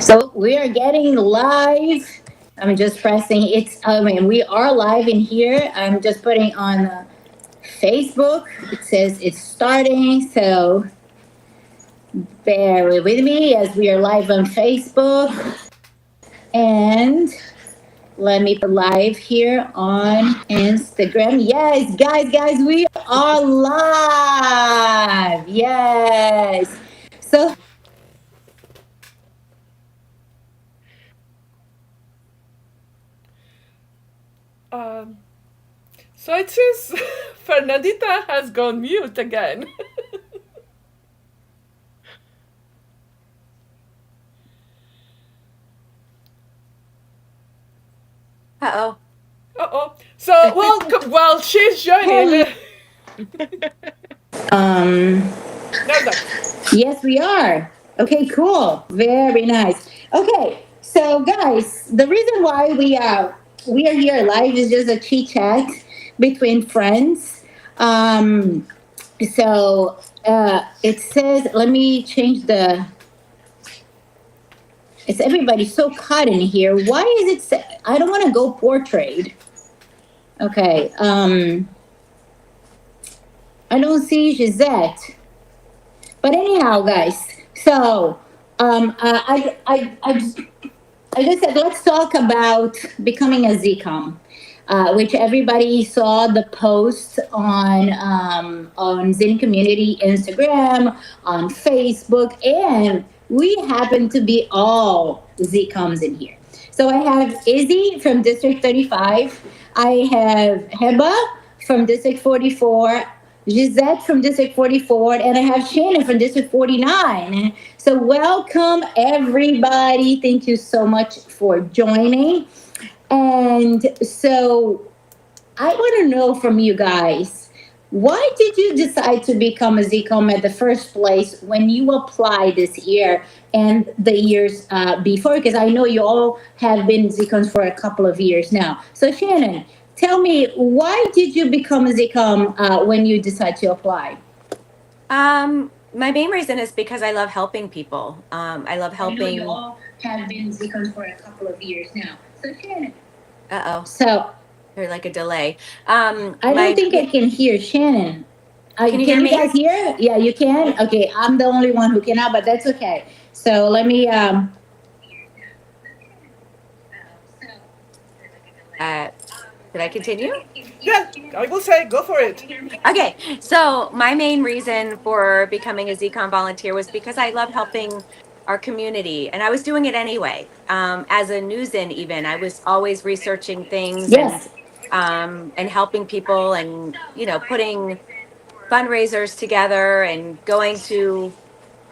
So we are getting live. I'm just pressing it's I mean we are live in here. I'm just putting on Facebook. It says it's starting, so bear with me as we are live on Facebook. And let me put live here on Instagram. Yes, guys, we are live. Yes. So Um, so it seems Fernandita has gone mute again. Uh Uh oh. So, well, while she's joining, hello. Um now that. Yes, we are. Okay, cool. Very nice. Okay, so guys, the reason why we are here live is just a chit chat between friends. Um, it says, let me change the. It's everybody so caught in here. Why is it? I don't want to go portrait. Okay. I don't see Gisette. But anyhow, guys. So I just said, let's talk about becoming a ZCOM, which everybody saw the post on Zen Community Instagram, on Facebook, and we happen to be all ZCOMs in here. So I have Izzy from District 35. I have Heba from District 44. Gisette from District 44, and I have Shannon from District 49. So, welcome everybody. Thank you so much for joining. And so, I want to know from you guys, why did you decide to become a ZCOM at the first place when you applied this year and the years before? Because I know you all have been ZCOMs for a couple of years now. So, Shannon, tell me, why did you become a ZCOM when you decided to apply? My main reason is because I love helping people. I love I know you helping. all have been ZCOMs for a couple of years now. So, Shannon. Uh oh, So, there's like a delay. I don't think I can hear Shannon. Can you hear Can you me? guys hear? Yeah, you can. Okay, I'm the only one who cannot, but that's okay. So let me. Uh, did I continue? Yeah, I will say, go for it. Okay, so my main reason for becoming a ZCon volunteer was because I love helping our community, and I was doing it anyway. As a newsin, even I was always researching things Yes. and helping people, and putting fundraisers together and going to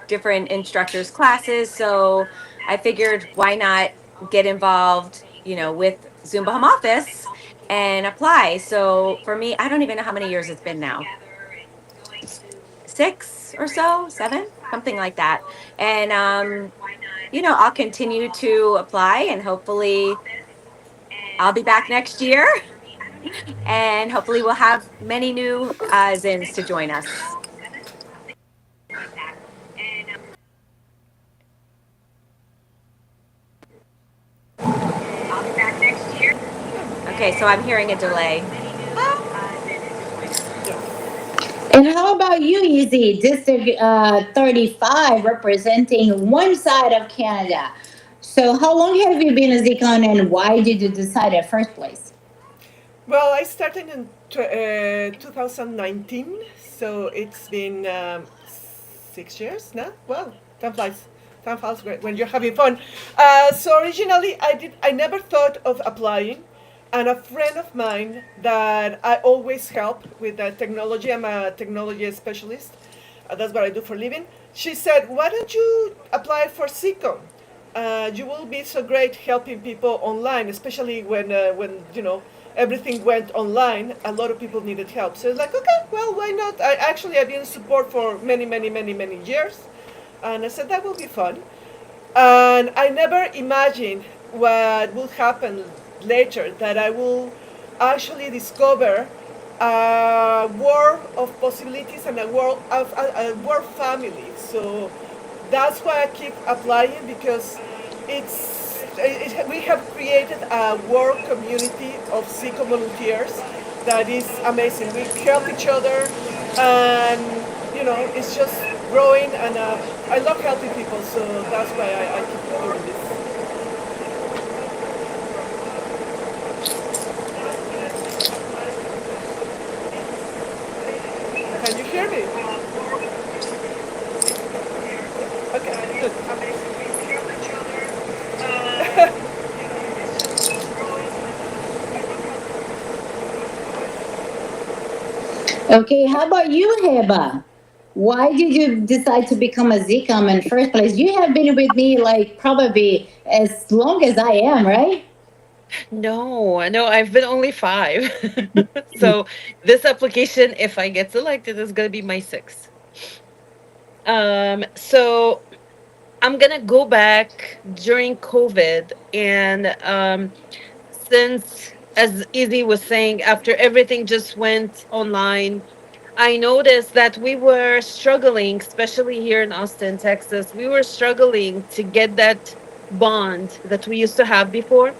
different instructors' classes. So I figured, why not get involved, with Zumba Home Office and apply. So for me, I don't even know how many years it's been now. 6 or so, 7, something like that. And I'll continue to apply, and hopefully I'll be back next year, and hopefully we'll have many new Zins to join us. Okay, so I'm hearing a delay. Yes. And how about you, Easy? District 35, representing one side of Canada. So how long have you been a Zcon, and why did you decide at first place? Well, I started in 2019, so it's been 6 years now. Well, time flies. Time flies when you're having fun. So originally, I never thought of applying, and a friend of mine that I always help with technology. I'm a technology specialist. That's what I do for a living. She said, "Why don't you apply for SICOM? You will be so great helping people online, especially when everything went online. A lot of people needed help. So it's like, okay, well, why not? I've been in support for many years, and I said that will be fun. And I never imagined what will happen later. That I will actually discover a world of possibilities and a world family. So that's why I keep applying, because we have created a work community of ZCOM volunteers that is amazing. We help each other, and it's just growing. And I love helping people, so that's why I keep doing this. Can you hear me? Okay, good. Okay, how about you, Heba? Why did you decide to become a ZCOM in the first place? You have been with me like probably as long as I am, right? No, no, I've been only 5. So this application, if I get selected, is gonna be my 6th. So I'm gonna go back during COVID, and since, as Izzy was saying, after everything just went online, I noticed that we were struggling, especially here in Austin, Texas. We were struggling to get that bond that we used to have before.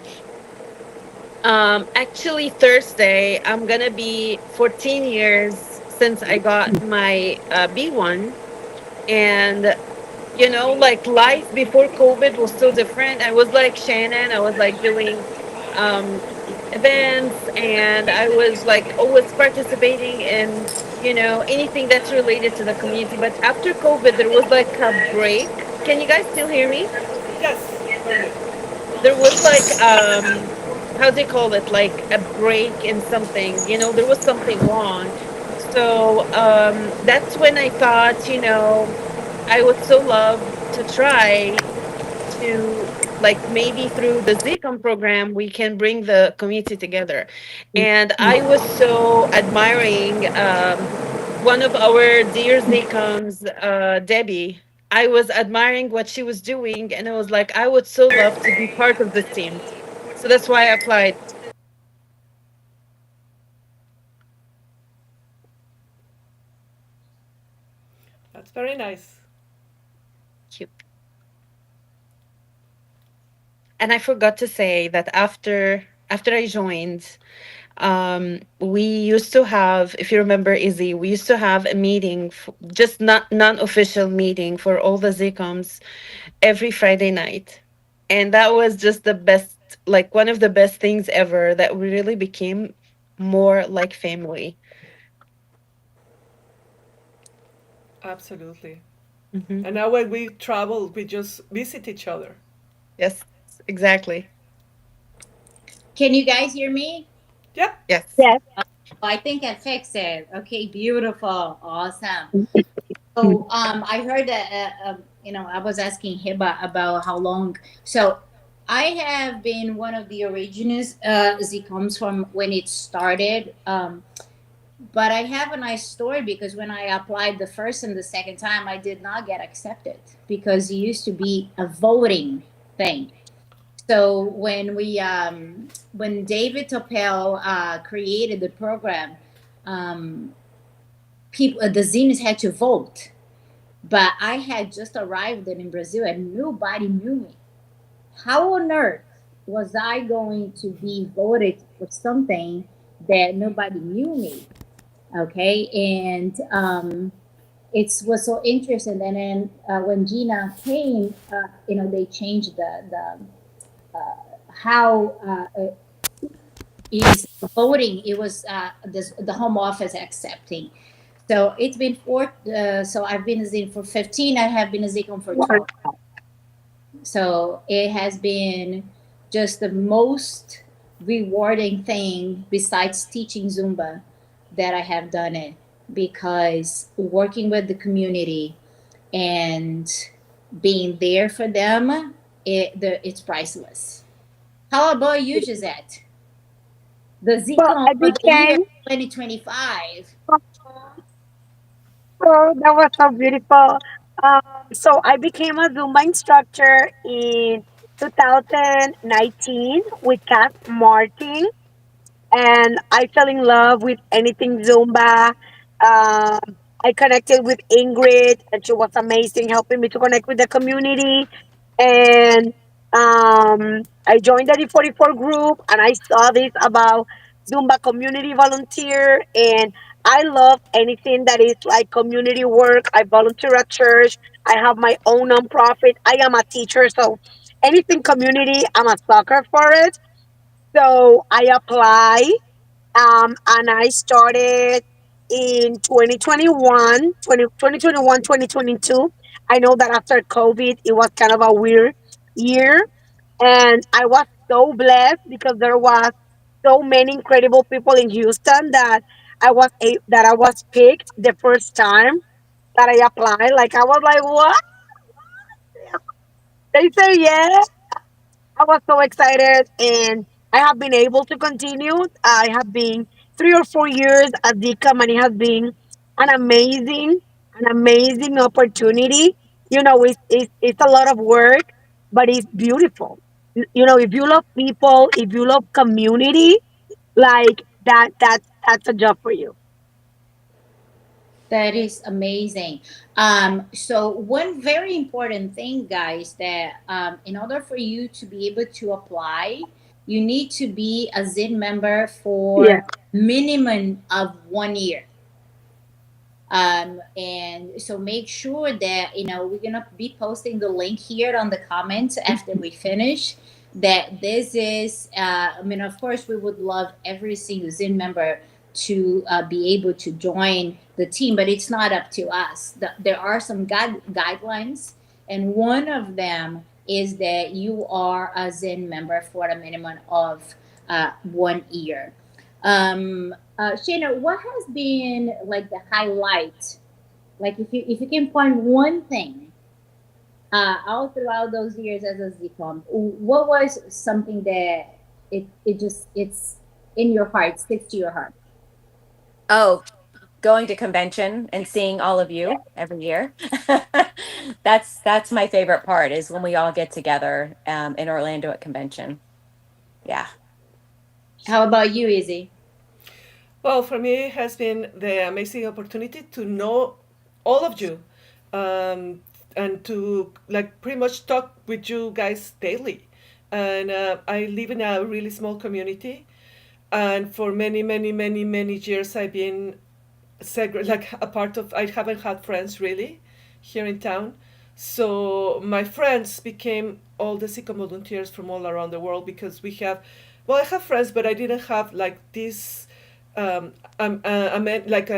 Actually, Thursday, I'm gonna be 14 years since I got my B1. And, like life before COVID was so different. I was like Shannon, I was like doing um, events, and I was like always participating in, anything that's related to the community. But after COVID, there was like a break. Can you guys still hear me? Yes, very good. There was like how do they call it, like a break in something, there was something wrong. So that's when I thought, I would so love to try to, like, maybe through the ZCOM program we can bring the community together. And I was so admiring one of our dear ZCOMs, Debbie. I was admiring what she was doing, and I was like, I would so love to be part of this team. So that's why I applied. That's very nice. Cute. And I forgot to say that after I joined, we used to have, if you remember, Izzy, we used to have a meeting, just not non-official meeting for all the ZComs every Friday night. And that was just the best, like one of the best things ever, that we really became more like family. Absolutely. Hmm. And now when we travel, we just visit each other. Yes, exactly. Can you guys hear me? Yep. Yes. Yes. I think I fixed it. Okay, beautiful, awesome. So I heard that I was asking Hiba about how long. So I have been one of the originals. Z comes from when it started. But I have a nice story because when I applied the first and the second time, I did not get accepted because it used to be a voting thing. So when David Topel created the program, um, people the zines had to vote, but I had just arrived in Brazil and nobody knew me. How on earth was I going to be voted for something that nobody knew me? Okay, and it was so interesting. And then when Gina came, they changed how is voting. It was the home office accepting. So it's been four. So I've been a Zine for 15. I have been a Zicom for 12. So it has been just the most rewarding thing besides teaching Zumba that I have done it, because working with the community and being there for them, it's priceless. How about you, Gisette? The Well, ZCOM I for the year became, 2025. oh, that was so beautiful. So I became a Zumba instructor in 2019 with Kath Martin, and I fell in love with anything Zumba. I connected with Ingrid, and she was amazing, helping me to connect with the community. And I joined the D44 group and I saw this about Zumba community volunteer. And I love anything that is like community work. I volunteer at church. I have my own nonprofit. I am a teacher. So anything community, I'm a sucker for it. So I apply, and I started in 2022. I know that after COVID, it was kind of a weird year. And I was so blessed because there was so many incredible people in Houston that that I was picked the first time that I applied. Like I was like, what? They say yes. I was so excited, and I have been able to continue. I have been 3 or 4 years at DCOM, and it has been an amazing opportunity. It's a lot of work, but it's beautiful. If you love people, if you love community, like that's a job for you. That is amazing. So one very important thing, guys, that in order for you to be able to apply, you need to be a ZIN member Yeah, for minimum of 1 year. And so make sure that we're gonna be posting the link here on the comments after we finish. That this is, I mean, of course, we would love every single Zin member to be able to join the team, but it's not up to us. There are some guidelines, and one of them is that you are a Zin member for a minimum of 1 year. Shayna, what has been like the highlight? Like if you can find one thing all throughout those years as a ZCOM, what was something that it's in your heart, sticks to your heart? Oh, going to convention and seeing all of you every year. That's my favorite part is when we all get together in Orlando at convention. Yeah. How about you, Izzy? Well, for me, it has been the amazing opportunity to know all of you, um, and to like pretty much talk with you guys daily. And I live in a really small community, and for many, many, many, many years, I've been like a part of. I haven't had friends really here in town, so my friends became all the SICO volunteers from all around the world because we have. Well, I have friends, but I didn't have like this. I meant like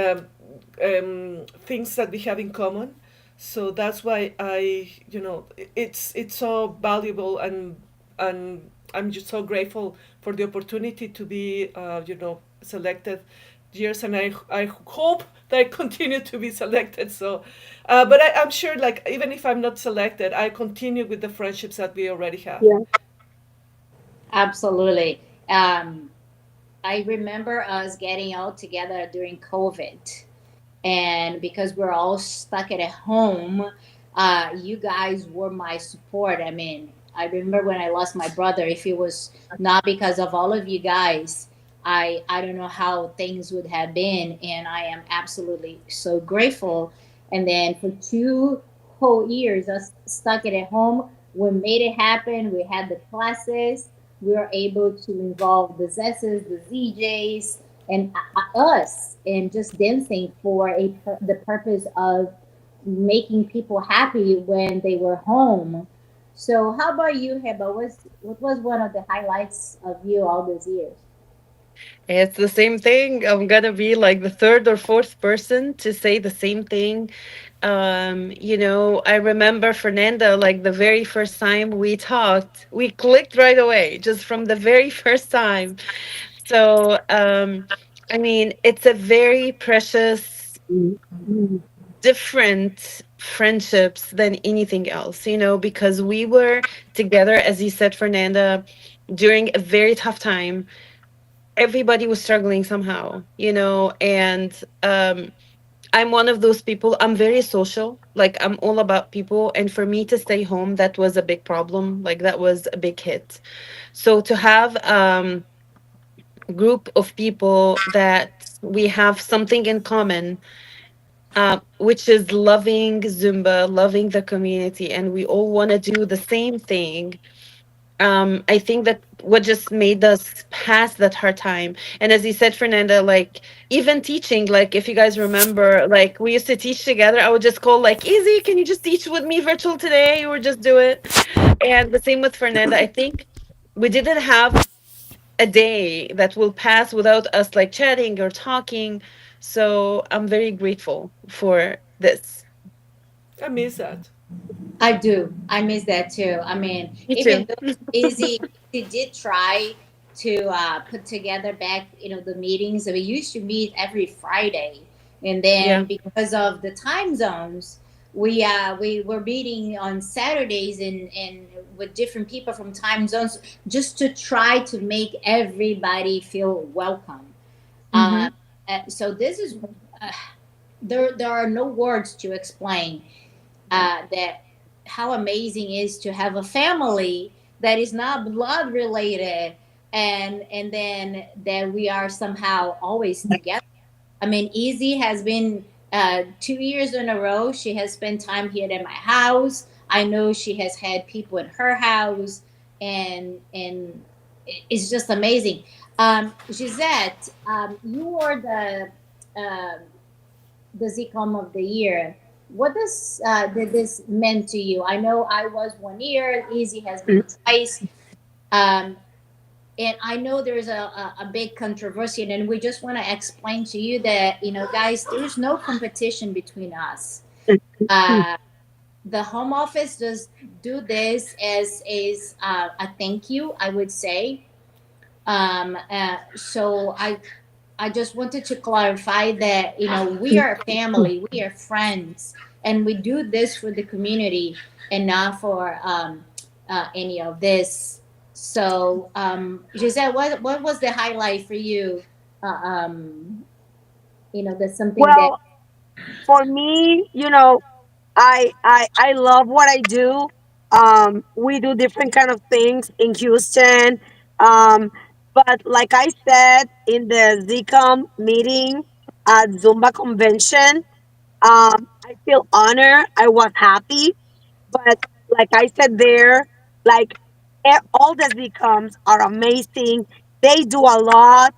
things that we have in common. So that's why it's so valuable, and I'm just so grateful for the opportunity to be selected years, and I hope that I continue to be selected. So, but I'm sure like even if I'm not selected, I continue with the friendships that we already have. yeah, Absolutely. I remember us getting all together during COVID, and because we're all stuck at home, you guys were my support. I mean, I remember when I lost my brother. If it was not because of all of you guys, I don't know how things would have been, and I am absolutely so grateful. And then for 2 whole years us stuck at home, we made it happen. We had the classes. We were able to involve the Zesses, the ZJs, and us, and just dancing for the purpose of making people happy when they were home. So how about you, Heba? What was one of the highlights of you all those years? It's the same thing. I'm gonna be like the third or fourth person to say the same thing. I remember Fernanda, like the very first time we talked, we clicked right away, just from the very first time. So, I mean, it's a very precious, mhm, different friendships than anything else, because we were together, as you said, Fernanda, during a very tough time. Everybody was struggling somehow, and I'm one of those people. I'm very social. Like, I'm all about people. And for me to stay home, that was a big problem. Like, that was a big hit. So to have group of people that we have something in common, which is loving Zumba, loving the community, and we all want to do the same thing. I think that what just made us pass that hard time. And as you said, Fernanda, like even teaching, like if you guys remember, like we used to teach together. I would just call like, Easy, can you just teach with me virtual today, or just do it? And the same with Fernanda. I think we didn't have a day that will pass without us like chatting or talking. So I'm very grateful for this. I miss that. I do. I miss that too. I mean, Me even too. though Izzy did try to put together back, the meetings. We used to meet every Friday, and then Yeah. because of the time zones, we were meeting on Saturdays and with different people from time zones, just to try to make everybody feel welcome. Uh, Mm-hmm. so this is uh, there are no words to explain that how amazing is to have a family that is not blood related, and then that we are somehow always together. I mean, Easy has been 2 years in a row. She has spent time here at my house. I know she has had people in her house, and it's just amazing. Gisette, you are the ZCOM of the year. What does did this meant to you? I know I was 1 year. Easy has been twice. Um, and I know there's a big controversy, and we just want to explain to you that, guys, there's no competition between us. Uh, the home office does do this as is a thank you, I would say. So I just wanted to clarify that, we are a family, we are friends, and we do this for the community and not for any of this. So, Giselle, what was the highlight for you? That's something that Well, for me, I love what I do. We do different kind of things in Houston. Um, but like I said in the ZCOM meeting at Zumba convention, I feel honored. I was happy, but like I said there, like all the ZCOMs are amazing. They do a lot,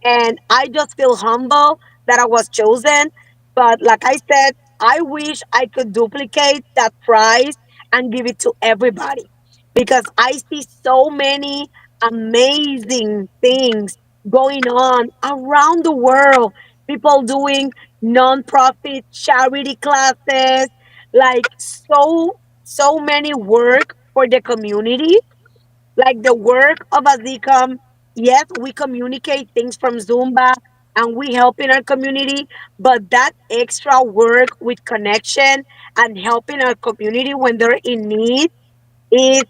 and I just feel humble that I was chosen. But like I said, I wish I could duplicate that prize and give it to everybody, because I see so many amazing things going on around the world. People doing non-profit charity classes, like so many work for the community, like the work of Azikam. Yes, we communicate things from Zumba and we help in our community, but that extra work with connection and helping our community when they're in need is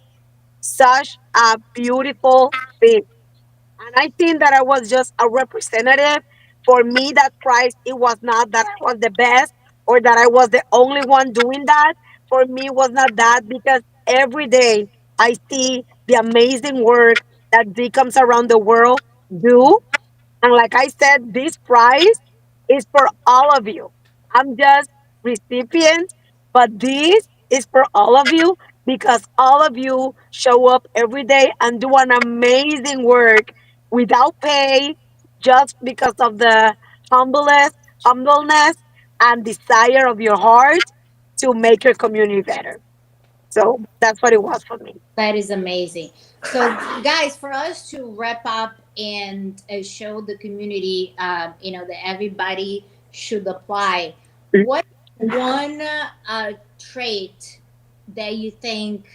such a beautiful thing. And I think that I was just a representative. For me, that prize, it was not that I was the best or that I was the only one doing that. For me, it was not that, because every day I see the amazing work that deacons around the world do. And like I said, this prize is for all of you. I'm just recipient, but this is for all of you, because all of you show up every day and do an amazing work without pay, just because of the humbleness and desire of your heart to make your community better. So that's what it was for me. that is amazing. So, guys, for us to wrap up and show the community, that everybody should apply, what one trait that you think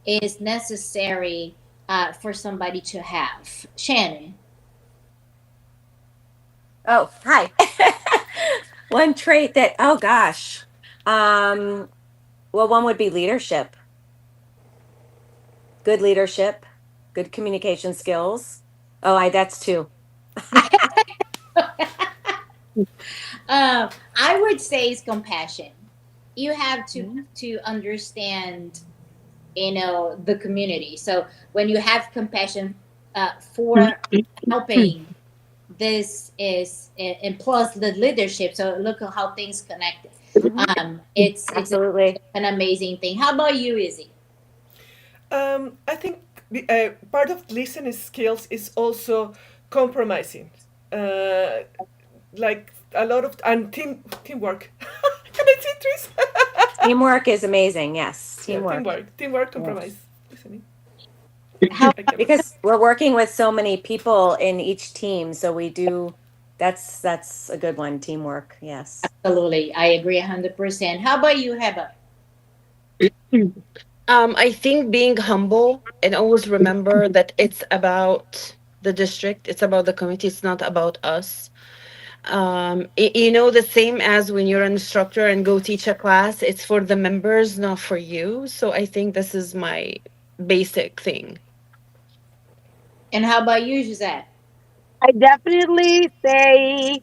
is necessary for somebody to have? Shannon. Oh, hi. One trait that, oh gosh. Um, well, one would be leadership, good leadership, good communication skills. Oh, that's two. I would say is compassion. You have to Mhm. to understand, the community. So when you have compassion for helping, this is, and plus the leadership. So look at how things connected. Mhm. It's Absolutely. an amazing thing. How about you, Izzy? I think part of listening skills is also compromising, uh, like a lot of and teamwork. Can I say Tris? Teamwork is amazing. Yes, Yeah, teamwork. teamwork, Yes. compromise, listening. How I can't. Because we're working with so many people in each team, so we do. That's a good one. Teamwork. Yes. absolutely, I agree 100%. How about you, Heba? I think being humble and always remember that it's about the district, it's about the community, it's not about us. The same as when you're an instructor and go teach a class, it's for the members, not for you. So I think this is my basic thing. And how about you, Gisette? I definitely say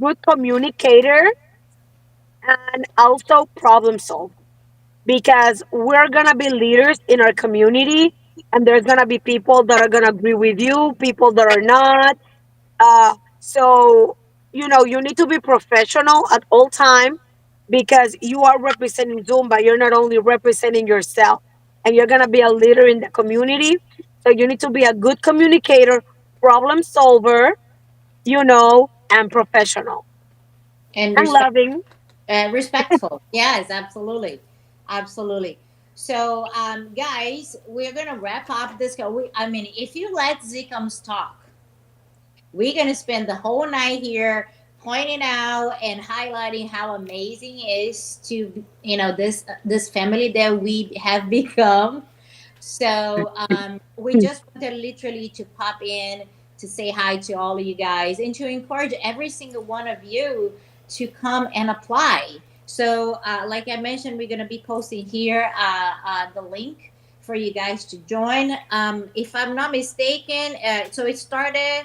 good communicator and also problem solve because we're gonna be leaders in our community, and there's gonna be people that are gonna agree with you, people that are not. So you need to be professional at all time because you are representing Zumba. You're not only representing yourself, and you're gonna be a leader in the community. So you need to be a good communicator, problem solver, and professional And and loving. respectful. Yes, absolutely, absolutely. So, guys, we're gonna wrap up this. I mean, if you let ZCOMs talk, we're gonna spend the whole night here pointing out and highlighting how amazing it is to this family that we have become. So we just wanted literally to pop in to say hi to all of you guys and to encourage every single one of you to come and apply. So, like I mentioned, we're going to be posting here the link for you guys to join. If I'm not mistaken, so it started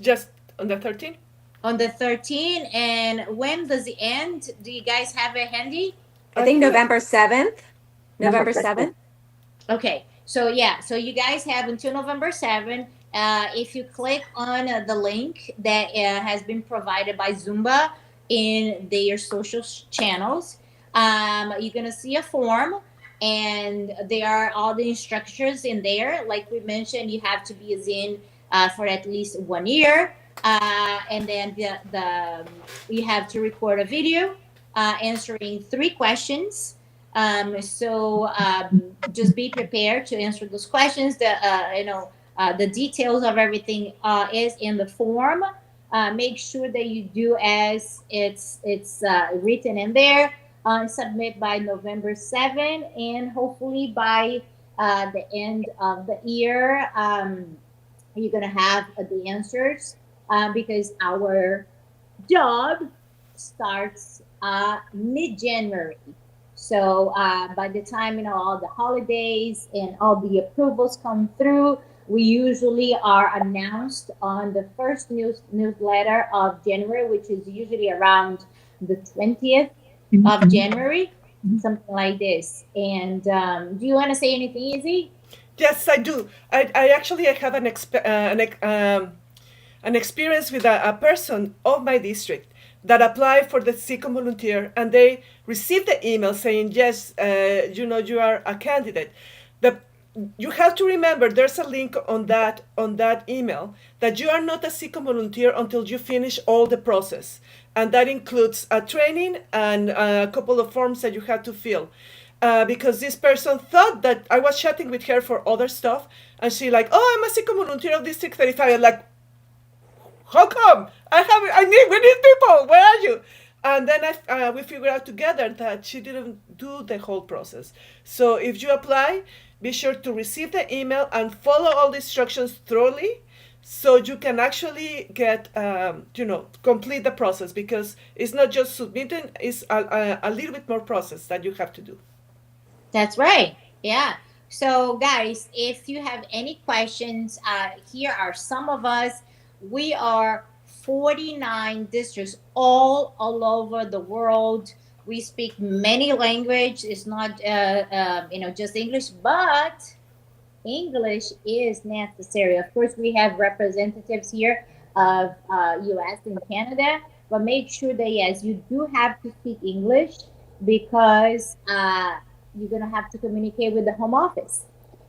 Just on the 13th. on the 13th. And when does it end? Do you guys have it handy? I I think feel like November 7th. Number November seven. 7th. Okay, so yeah, so you guys have until November 7. If you click on the link that has been provided by Zumba in their social channels, you're gonna see a form, and there are all the instructions in there. Like we mentioned, you have to be a Zin for at least 1 year, and then you have to record a video answering 3 questions. Just be prepared to answer those questions. The details of everything is in the form. Make sure that you do as it's written in there. Submit by November 7, and hopefully by the end of the year, you're gonna have the answers because our job starts mid-January. So by the time all the holidays and all the approvals come through, we usually are announced on the first newsletter of January, which is usually around the 20th of January, something like this. And do you want to say anything, Easy? yes, I do. I actually I have an experience with a person of my district that applied for the ZCOM volunteer, and they received the email saying, yes, you are a candidate. The You have to remember there's a link on that email that you are not a ZCOM volunteer until you finish all the process, and that includes a training and a couple of forms that you have to fill. Because this person thought that I was chatting with her for other stuff, and she like, oh, I'm a ZCOM volunteer of District 35. I'm like, how come? We need people. Where are you? And then we figured out together that she didn't do the whole process. So if you apply, be sure to receive the email and follow all the instructions thoroughly, so you can actually get complete the process, because it's not just submitting; it's a little bit more process that you have to do. That's right. Yeah. So, guys, if you have any questions, here are some of us. We are 49 districts all over the world. We speak many languages. It's not just English, but English is necessary. Of course, we have representatives here of U.S. and Canada, but make sure that yes, you do have to speak English because you're gonna have to communicate with the home office.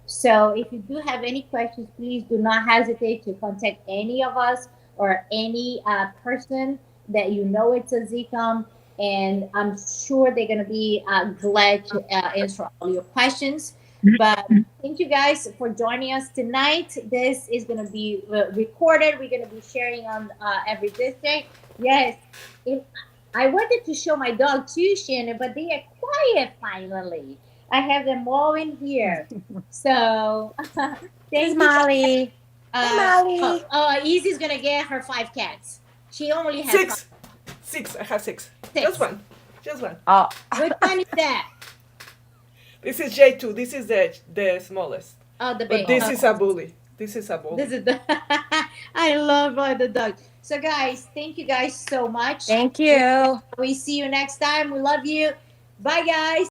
So if you do have any questions, please do not hesitate to contact any of us or any person that you know it's a ZCOM. And I'm sure they're going to be glad to answer all your questions. But thank you guys for joining us tonight. This is going to be recorded. We're going to be sharing on every district. Yes, if, I wanted to show my dog too, Shannon, but they are quiet finally. I have them all in here. So This is thank you. Molly. Hey, Molly. Easy's gonna get her 5 cats. She only has five, Six. Six. I have six. Just six. one. Just one. Oh, Which one is that? This is J2. This is the smallest. Oh, the But baby. this Oh, is a bully. This is a bully. this is the. I love the dog. So guys, thank you guys so much. thank you. We see you next time. We love you. Bye, guys.